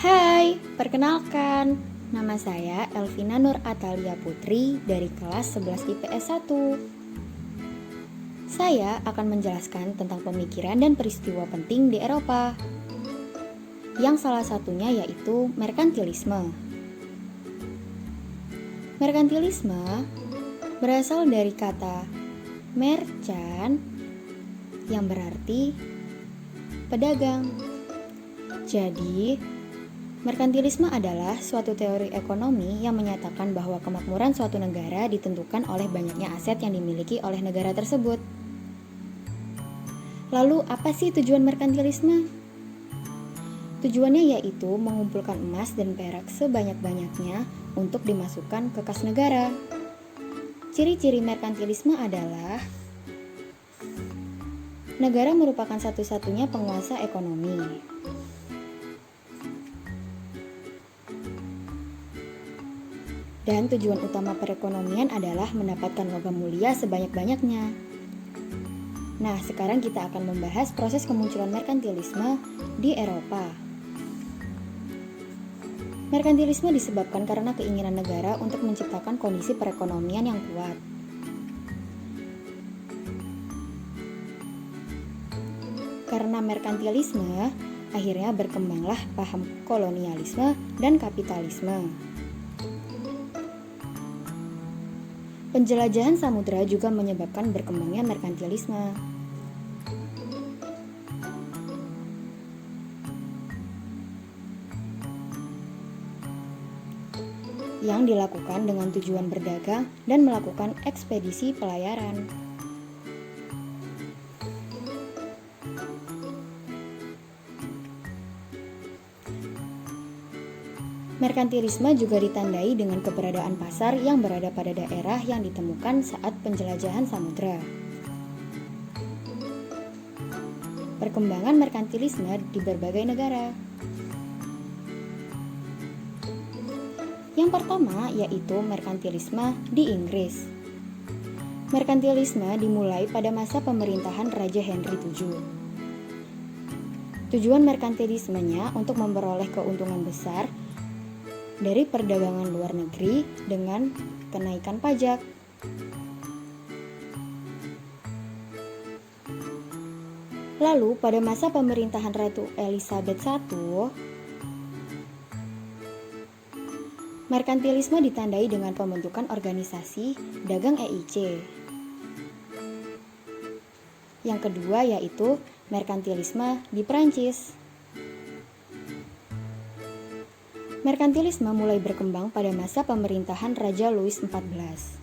Hai, perkenalkan, nama saya Elvina Nur Atalia Putri dari kelas 11 IPS 1. Saya akan menjelaskan tentang pemikiran dan peristiwa penting di Eropa, yang salah satunya yaitu merkantilisme. Merkantilisme berasal dari kata merchant yang berarti pedagang. Jadi, merkantilisme adalah suatu teori ekonomi yang menyatakan bahwa kemakmuran suatu negara ditentukan oleh banyaknya aset yang dimiliki oleh negara tersebut. Lalu, apa sih tujuan merkantilisme? Tujuannya yaitu mengumpulkan emas dan perak sebanyak-banyaknya untuk dimasukkan ke kas negara. Ciri-ciri merkantilisme adalah negara merupakan satu-satunya penguasa ekonomi. Dan tujuan utama perekonomian adalah mendapatkan logam mulia sebanyak-banyaknya. Nah, sekarang kita akan membahas proses kemunculan merkantilisme di Eropa. Merkantilisme disebabkan karena keinginan negara untuk menciptakan kondisi perekonomian yang kuat. Karena merkantilisme, akhirnya berkembanglah paham kolonialisme dan kapitalisme. Penjelajahan samudera juga menyebabkan berkembangnya merkantilisme. Yang dilakukan dengan tujuan berdagang dan melakukan ekspedisi pelayaran. Merkantilisme juga ditandai dengan keberadaan pasar yang berada pada daerah yang ditemukan saat penjelajahan samudera. Perkembangan merkantilisme di berbagai negara. Yang pertama yaitu merkantilisme di Inggris. Merkantilisme dimulai pada masa pemerintahan Raja Henry VII. Tujuan merkantilismenya untuk memperoleh keuntungan besar dari perdagangan luar negeri dengan kenaikan pajak. Lalu pada masa pemerintahan Ratu Elizabeth I, merkantilisme ditandai dengan pembentukan organisasi dagang EIC. Yang kedua yaitu merkantilisme di Prancis. Merkantilisme mulai berkembang pada masa pemerintahan Raja Louis XIV.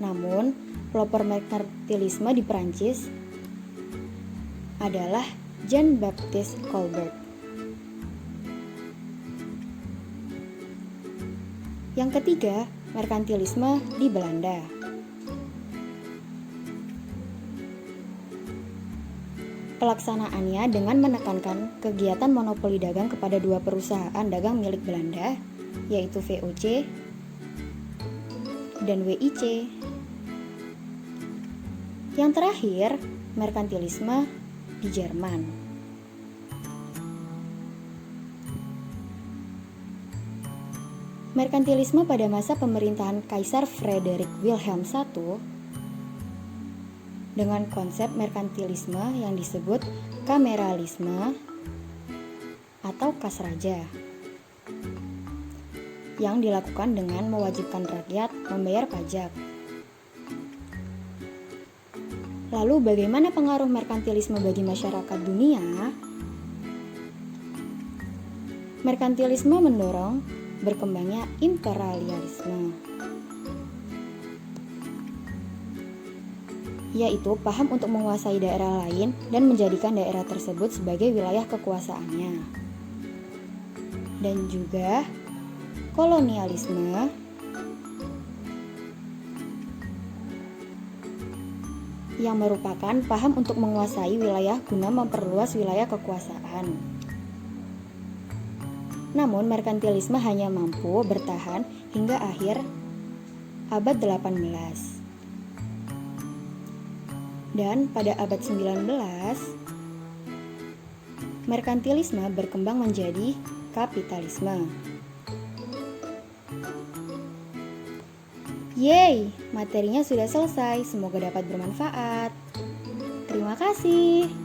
Namun, pelopor merkantilisme di Prancis adalah Jean-Baptiste Colbert. Yang ketiga, merkantilisme di Belanda. Pelaksanaannya dengan menekankan kegiatan monopoli dagang kepada dua perusahaan dagang milik Belanda, yaitu VOC dan WIC. Yang terakhir, merkantilisme di Jerman. Merkantilisme pada masa pemerintahan Kaisar Frederick Wilhelm I dengan konsep merkantilisme yang disebut kameralisme atau kas raja, yang dilakukan dengan mewajibkan rakyat membayar pajak. Lalu bagaimana pengaruh merkantilisme bagi masyarakat dunia? Merkantilisme mendorong berkembangnya imperialisme, yaitu paham untuk menguasai daerah lain dan menjadikan daerah tersebut sebagai wilayah kekuasaannya. Dan juga kolonialisme, yang merupakan paham untuk menguasai wilayah guna memperluas wilayah kekuasaan. Namun merkantilisme hanya mampu bertahan hingga akhir abad 18. Dan pada abad 19 merkantilisme berkembang menjadi kapitalisme. Yeay, materinya sudah selesai. Semoga dapat bermanfaat. Terima kasih.